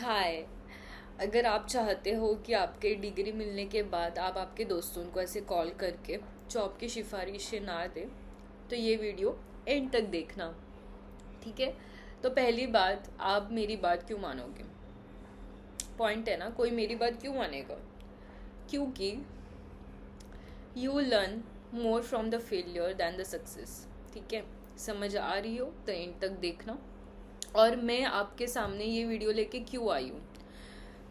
हाय। अगर आप चाहते हो कि आपके डिग्री मिलने के बाद आप आपके दोस्तों को ऐसे कॉल करके जॉब की सिफारिशें ना दें, तो ये वीडियो एंड तक देखना। ठीक है? तो पहली बात, आप मेरी बात क्यों मानोगे? पॉइंट है ना, कोई मेरी बात क्यों मानेगा? क्योंकि you learn more from the failure than the success. ठीक है? समझ आ रही हो तो एंड तक देखना। और मैं आपके सामने ये वीडियो लेके क्यों आई हूँ?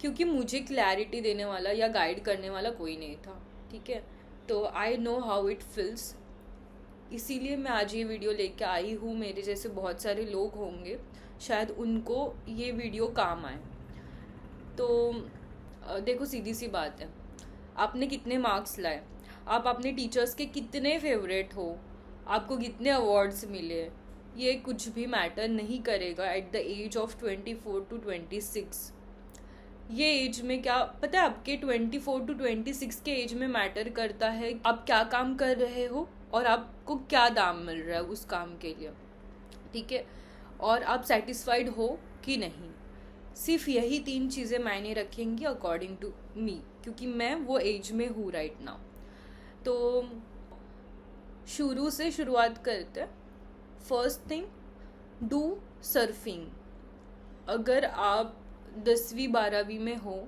क्योंकि मुझे क्लैरिटी देने वाला या गाइड करने वाला कोई नहीं था। ठीक है? तो I know how it feels, इसीलिए मैं आज ये वीडियो लेके आई हूँ। मेरे जैसे बहुत सारे लोग होंगे, शायद उनको ये वीडियो काम आए। तो देखो, सीधी सी बात है, आपने कितने मार्क्स लाए, आप अपने टीचर्स के कितने फेवरेट हो, आपको कितने अवार्ड्स मिले, ये कुछ भी मैटर नहीं करेगा at the age of 24 to 26। ये एज में क्या पता है, आपके 24 to 26 के एज में मैटर करता है आप क्या काम कर रहे हो और आपको क्या दाम मिल रहा है उस काम के लिए। ठीक है? और आप सेटिस्फाइड हो कि नहीं, सिर्फ यही 3 चीज़ें मायने रखेंगी अकॉर्डिंग टू मी, क्योंकि मैं वो एज में हूँ राइट नाउ। तो शुरू से शुरुआत करते। First thing, do surfing. अगर आप 10वीं 12वीं में हो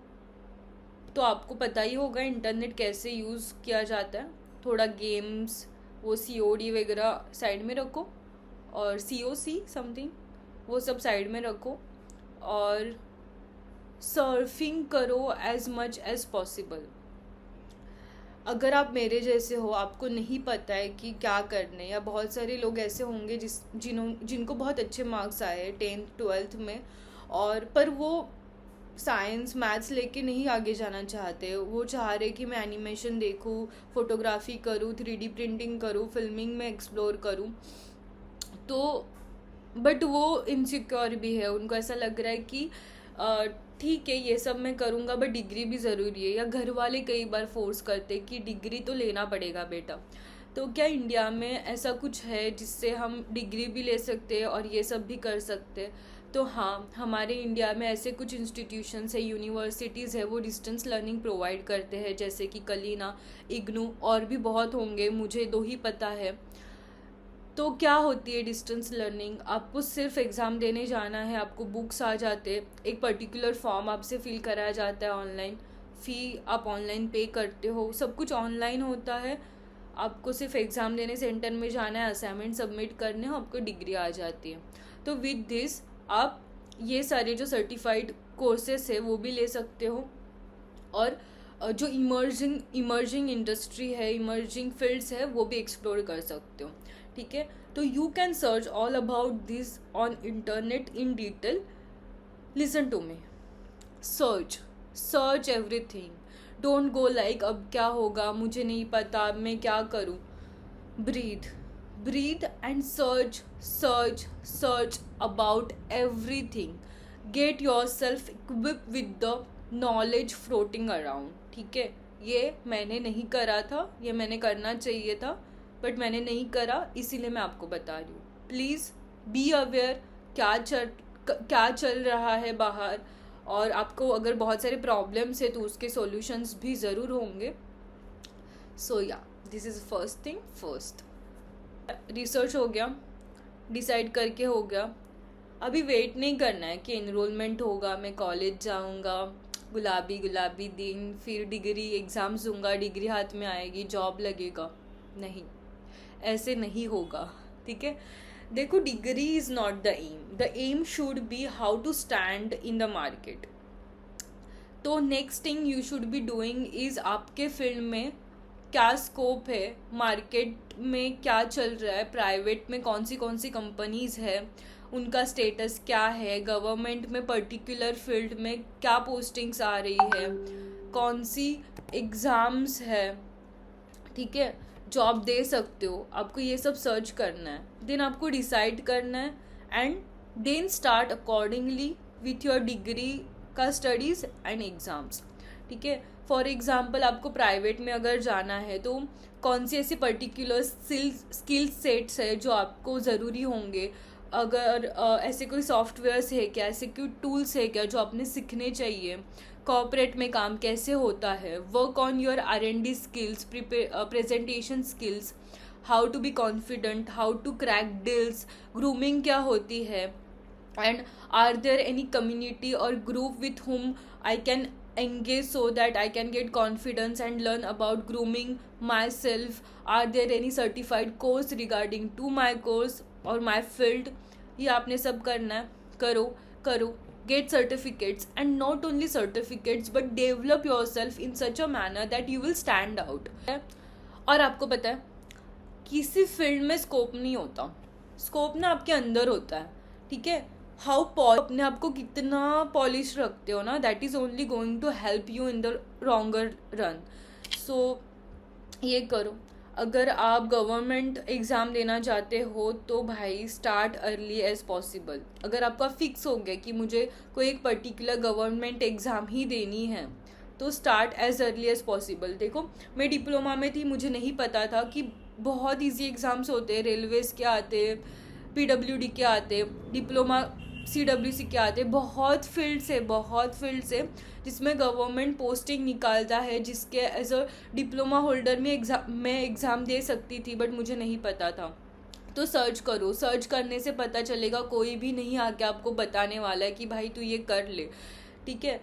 तो आपको पता ही होगा इंटरनेट कैसे यूज़ किया जाता है। थोड़ा गेम्स, वो COD वगैरह साइड में रखो, और COC समथिंग, वो सब साइड में रखो, और सर्फिंग करो एज मच एज पॉसिबल। अगर आप मेरे जैसे हो, आपको नहीं पता है कि क्या करने, या बहुत सारे लोग ऐसे होंगे जिनको बहुत अच्छे मार्क्स आए 10th 12th में, और पर वो साइंस मैथ्स लेके नहीं आगे जाना चाहते। वो चाह रहे कि मैं एनिमेशन देखूँ, फोटोग्राफी करूँ, 3D प्रिंटिंग करूँ, फिल्मिंग में एक्सप्लोर करूँ। तो बट वो इनसिक्योर भी है, उनको ऐसा लग रहा है कि ठीक है ये सब मैं करूँगा बट डिग्री भी ज़रूरी है, या घर वाले कई बार फोर्स करते कि डिग्री तो लेना पड़ेगा बेटा। तो क्या इंडिया में ऐसा कुछ है जिससे हम डिग्री भी ले सकते हैं और ये सब भी कर सकते हैं? तो हाँ, हमारे इंडिया में ऐसे कुछ इंस्टीट्यूशंस है, यूनिवर्सिटीज़ है, वो डिस्टेंस लर्निंग प्रोवाइड करते हैं, जैसे कि कलीना, इग्नू, और भी बहुत होंगे, मुझे 2 ही पता है। तो क्या होती है डिस्टेंस लर्निंग? आपको सिर्फ एग्ज़ाम देने जाना है, आपको बुक्स आ जाते, एक पर्टिकुलर फॉर्म आपसे फिल कराया जाता है ऑनलाइन, फ़ी आप ऑनलाइन पे करते हो, सब कुछ ऑनलाइन होता है। आपको सिर्फ एग्ज़ाम देने सेंटर में जाना है, असाइनमेंट सबमिट करने हो, आपको डिग्री आ जाती है। तो विद दिस आप ये सारे जो सर्टिफाइड कोर्सेस है वो भी ले सकते हो, और जो इमर्जिंग इंडस्ट्री है, इमर्जिंग फील्ड्स है, वो भी एक्सप्लोर कर सकते हो। ठीक है? तो you can search all about this on internet in detail. Listen to me, search everything. Don't go like अब क्या होगा, मुझे नहीं पता, अब मैं क्या करूँ। Breathe and search about everything. Get yourself equip with the knowledge floating around. ठीक है? ये मैंने नहीं करा था, ये मैंने करना चाहिए था, बट मैंने नहीं करा, इसीलिए मैं आपको बता रही हूँ। प्लीज़ बी अवेयर क्या चल रहा है बाहर, और आपको अगर बहुत सारे प्रॉब्लम्स है तो उसके सॉल्यूशंस भी ज़रूर होंगे। सो या, this is first thing first. Research हो गया, डिसाइड करके हो गया। अभी वेट नहीं करना है कि एनरोलमेंट होगा, मैं कॉलेज जाऊंगा, गुलाबी गुलाबी दिन, फिर डिग्री एग्ज़ाम्स दूंगा, डिग्री हाथ में आएगी, जॉब लगेगा। नहीं, ऐसे नहीं होगा। ठीक है? देखो, degree is not the aim should be how to stand in the market. तो next thing you should be doing is, आपके फील्ड में क्या स्कोप है, मार्केट में क्या चल रहा है, प्राइवेट में कौन सी कंपनीज़ है, उनका स्टेटस क्या है, गवर्नमेंट में पर्टिकुलर फील्ड में क्या पोस्टिंग्स आ रही है, कौन सी एग्ज़ाम्स है। ठीक है? जॉब दे सकते हो, आपको ये सब सर्च करना है, देन आपको डिसाइड करना है, and then start accordingly with your degree का स्टडीज़ एंड एग्ज़ाम्स। ठीक है? फॉर एग्ज़ाम्पल, आपको प्राइवेट में अगर जाना है तो कौन सी ऐसी पर्टिकुलर स्किल सेट्स है जो आपको ज़रूरी होंगे, अगर ऐसे कोई सॉफ्टवेयर्स है क्या, ऐसे कोई टूल्स है क्या जो आपने सीखने चाहिए, कॉर्पोरेट में काम कैसे होता है, work on your R&D skills, presentation skills, how to be confident, how to crack deals, grooming क्या होती है, and are there any community or group with whom I can engage so that I can get confidence and learn about grooming myself, are there any certified course regarding to my course or my field. ये आपने सब करना है, करो करो, get certificates, and not only certificates but develop yourself in such a manner that you will stand out. और आपको पता है किसी फील्ड में स्कोप नहीं होता, स्कोप ना आपके अंदर होता है, ठीक है. हाउ अपने आप को कितना पॉलिश रखते हो ना, that is only going to help you in the longer run. So ये करो. अगर आप गवर्नमेंट एग्ज़ाम देना चाहते हो तो भाई स्टार्ट अर्ली एज पॉसिबल. अगर आपका फिक्स हो गया कि मुझे कोई एक पर्टिकुलर गवर्नमेंट एग्ज़ाम ही देनी है तो start as early as possible. देखो मैं डिप्लोमा में थी, मुझे नहीं पता था कि बहुत ईजी एग्ज़ाम्स होते हैं, रेलवेज़ के आते, PWD के आते, डिप्लोमा CWC के आते, बहुत फील्ड से जिसमें गवर्नमेंट पोस्टिंग निकालता है, जिसके एज अ डिप्लोमा होल्डर में एग्ज़ाम दे सकती थी, बट मुझे नहीं पता था. तो सर्च करो, सर्च करने से पता चलेगा. कोई भी नहीं आके आपको बताने वाला है कि भाई तू ये कर ले, ठीक है.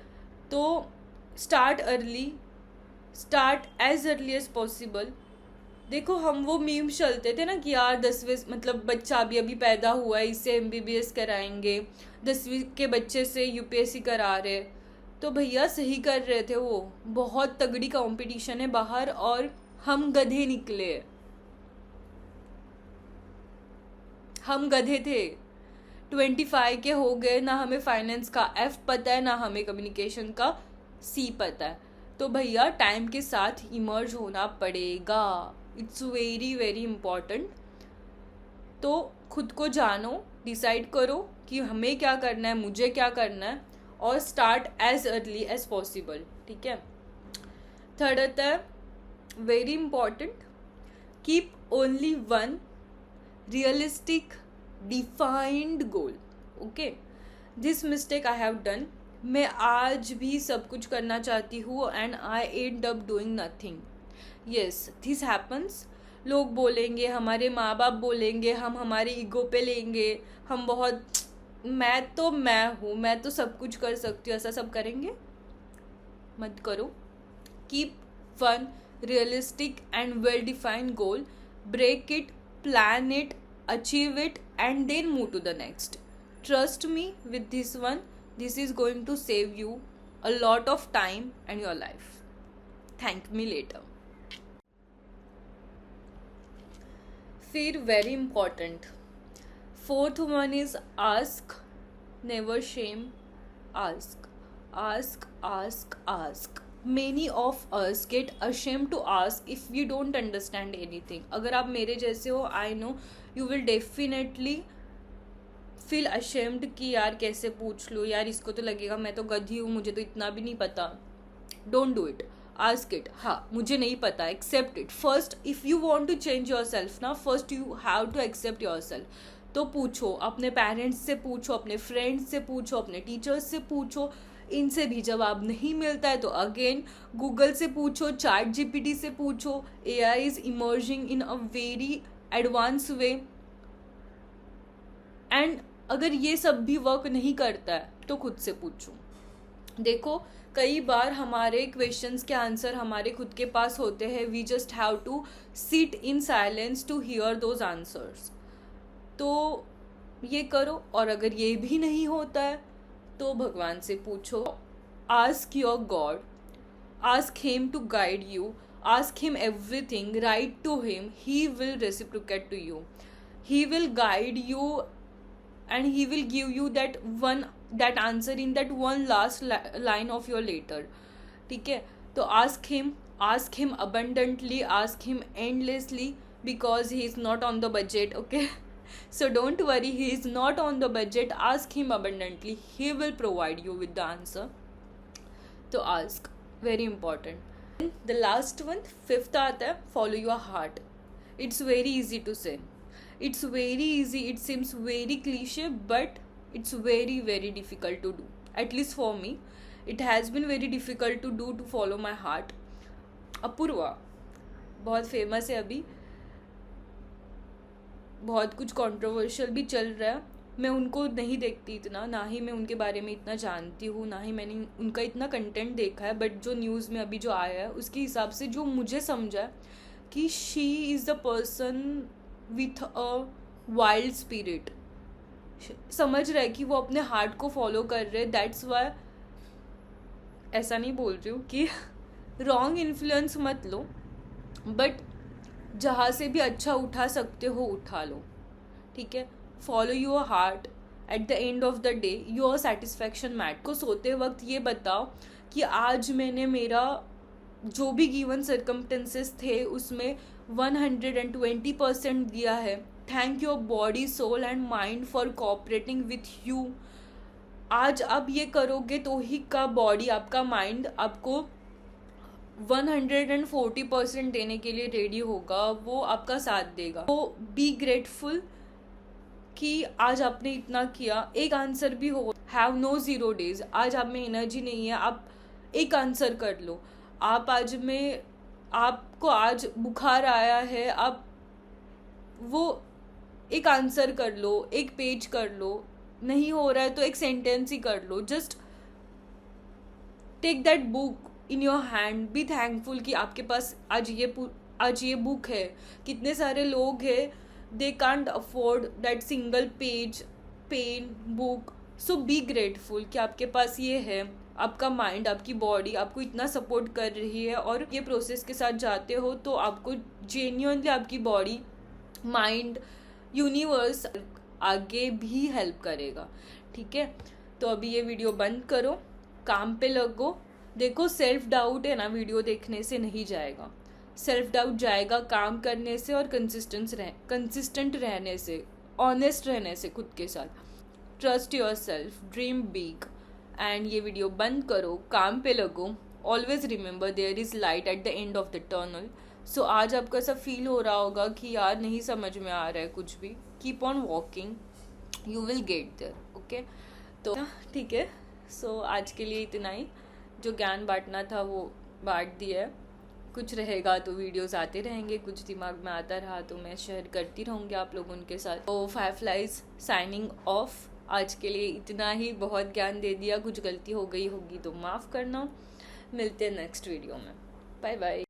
तो start early, start as early as possible. देखो हम वो मीम चलते थे ना कि यार 10वीं मतलब बच्चा अभी पैदा हुआ है, इससे MBBS कराएंगे, 10वीं के बच्चे से UPSC करा रहे. तो भैया सही कर रहे थे, वो बहुत तगड़ी कंपटीशन है बाहर और हम गधे निकले, हम गधे थे. 25 के हो गए, ना हमें फाइनेंस का F पता है, ना हमें कम्युनिकेशन का C पता है. तो भैया टाइम के साथ इमर्ज होना पड़ेगा. It's very very important. तो खुद को जानो, डिसाइड करो कि हमें क्या करना है, मुझे क्या करना है, और start as early as possible, ठीक है. थर्ड आता है very important, keep only one realistic defined goal. Okay, this mistake I have done. मैं आज भी सब कुछ करना चाहती हूँ and I end up doing nothing. Yes, this happens. लोग बोलेंगे, हमारे माँ बाप बोलेंगे, हम हमारे ईगो पे लेंगे, हम बहुत मैं हूँ, मैं तो सब कुछ कर सकती हूँ, ऐसा सब करेंगे. मत करो. Keep one realistic and well defined goal, break it, plan it, achieve it, and then move to the next. Trust me with this one, this is going to save you a lot of time and your life. Thank me later. फिर very important, fourth one is ask, never shame. Ask. Many of us get ashamed to ask if we don't understand anything. अगर आप मेरे जैसे हो, I know you will definitely feel ashamed कि यार कैसे पूछ लो, यार इसको तो लगेगा मैं तो गधी हूँ, मुझे तो इतना भी नहीं पता. Don't do it, ask it. हाँ मुझे नहीं पता, accept it. First if you want to change yourself ना, first you have to accept yourself. तो पूछो, अपने पेरेंट्स से पूछो, अपने फ्रेंड्स से पूछो, अपने टीचर्स से पूछो. इनसे भी जवाब नहीं मिलता है तो अगेन गूगल से पूछो, चैट GPT से पूछो. AI is emerging in a very advance way. And अगर ये सब भी वर्क नहीं करता है तो खुद से पूछो. देखो कई बार हमारे क्वेश्चंस के आंसर हमारे खुद के पास होते हैं, we just have to sit in silence to hear those answers. तो ये करो. और अगर ये भी नहीं होता है तो भगवान से पूछो. Ask your God, ask him to guide you, ask him everything, write to him, he will reciprocate to you, he will guide you and he will give you that answer in that one last line of your letter. ठीक है. तो ask him abundantly, ask him endlessly, because he is not on the budget. Okay. So don't worry, he is not on the budget. Ask him abundantly, he will provide you with the answer. तो ask, very important. The last one, fifth आता है follow your heart. It's very easy to say. It's very easy, it seems very cliche, but it's very very difficult to do. At least for me, it has been very difficult to do, to follow my heart. Apoorva बहुत famous है अभी, बहुत कुछ controversial भी चल रहा है. मैं उनको नहीं देखती इतना, ना ही मैं उनके बारे में इतना जानती हूँ, ना ही मैंने उनका इतना कंटेंट देखा है. बट जो न्यूज़ में अभी जो आया है उसके हिसाब से जो मुझे समझा है कि she is the person with a wild spirit. समझ रहा है कि वो अपने हार्ट को फॉलो कर रहे. दैट्स वाई, ऐसा नहीं बोल रही हूँ कि रॉन्ग इन्फ्लुएंस मत लो, बट जहाँ से भी अच्छा उठा सकते हो उठा लो, ठीक है. Follow your heart. At the end of the day your satisfaction matter. को सोते वक्त ये बताओ कि आज मैंने मेरा जो भी गिवन सर्कमटेंसेस थे उसमें 120% दिया है. Thank your body, soul and mind for cooperating with you. आज आप ये करोगे तो ही का बॉडी, आपका माइंड आपको 140% देने के लिए रेडी होगा, वो आपका साथ देगा. तो बी ग्रेटफुल कि आज आपने इतना किया. एक आंसर भी हो, हैव नो 0 days. आज आप में एनर्जी नहीं है, आप एक आंसर कर लो. आप आज में, आपको आज बुखार आया है, आप वो एक आंसर कर लो, एक पेज कर लो. नहीं हो रहा है तो एक सेंटेंस ही कर लो. Just take that book in your hand. Be thankful कि आपके पास आज ये बुक है. कितने सारे लोग हैं, they can't afford that single page, pen, book. So be grateful कि आपके पास ये है. आपका माइंड, आपकी बॉडी आपको इतना सपोर्ट कर रही है, और ये प्रोसेस के साथ जाते हो तो आपको जेन्युइनली आपकी बॉडी, माइंड, यूनिवर्स आगे भी हेल्प करेगा, ठीक है. तो अभी ये वीडियो बंद करो, काम पे लगो. देखो, सेल्फ डाउट है ना, वीडियो देखने से नहीं जाएगा. सेल्फ डाउट जाएगा काम करने से और कंसिस्टेंट रहने से, ऑनेस्ट रहने से खुद के साथ. Trust yourself, dream big. And ये वीडियो बंद करो, काम पे लगो. Always remember there is light at the end of the tunnel. So आज आपको ऐसा फील हो रहा होगा कि यार नहीं समझ में आ रहा है कुछ भी. Keep on walking, you will get there. Okay, तो ठीक है. सो आज के लिए इतना ही. जो ज्ञान बांटना था वो बांट दिया है. कुछ रहेगा तो वीडियोस आते रहेंगे, कुछ दिमाग में आता रहा तो मैं शेयर करती रहूँगी आप लोगों के साथ. तो फायरफ्लाइज साइनिंग ऑफ. आज के लिए इतना ही. बहुत ज्ञान दे दिया, कुछ गलती हो गई होगी तो माफ़ करना. मिलते हैं नेक्स्ट वीडियो में. Bye bye.